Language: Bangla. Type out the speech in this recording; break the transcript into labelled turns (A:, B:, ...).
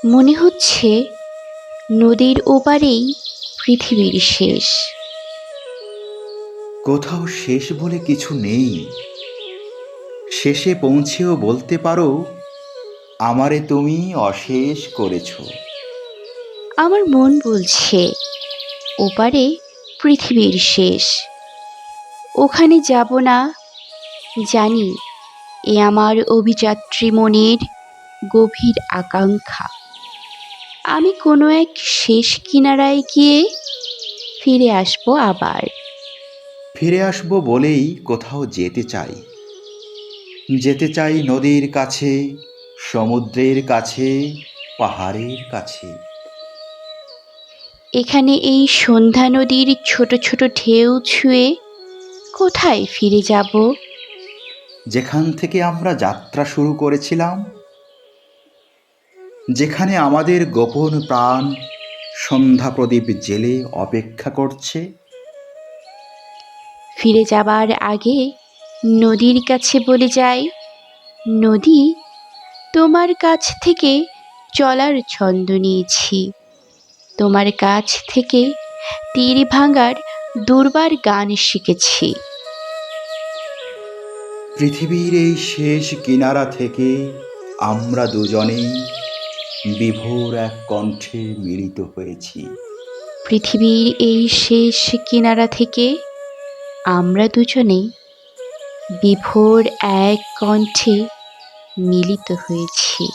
A: মনে হচ্ছে নদীর ওপারেই পৃথিবীর শেষ।
B: কোথাও শেষ বলে কিছু নেই। শেষে পৌঁছেও বলতে পারো, আমারে তুমি অশেষ করেছ।
A: আমার মন বলছে ওপারে পৃথিবীর শেষ। ওখানে যাব না, জানি। এ আমার অভিযাত্রী মনের গভীর আকাঙ্ক্ষা। আমি কোনো এক শেষ কিনারায় গিয়ে ফিরে আসবো আবার।
B: ফিরে আসবো বলেই কোথাও যেতে চাই। যেতে চাই নদীর কাছে, সমুদ্রের কাছে, পাহাড়ের কাছে।
A: এখানে এই সন্ধ্যা নদীর ছোট ছোট ঢেউ ছুঁয়ে কোথায় ফিরে যাব?
B: যেখান থেকে আমরা যাত্রা শুরু করেছিলাম, যেখানে আমাদের গোপন প্রাণ সন্ধ্যা প্রদীপ জেলে অপেক্ষা করছে।
A: ফিরে যাবার আগে নদীর কাছে বলে যাই, নদী, তোমার কাছ থেকে চলার ছন্দ নিয়েছি। তোমার কাছ থেকে তীর ভাঙার দুর্বার গান শিখেছি।
B: পৃথিবীর এই শেষ কিনারা থেকে আমরা দুজনেই বিভোর এক কণ্ঠে মিলিত হয়েছি।
A: পৃথিবীর এই শেষ কিনারা থেকে আমরা দুজনে বিভোর এক কণ্ঠে মিলিত হয়েছি।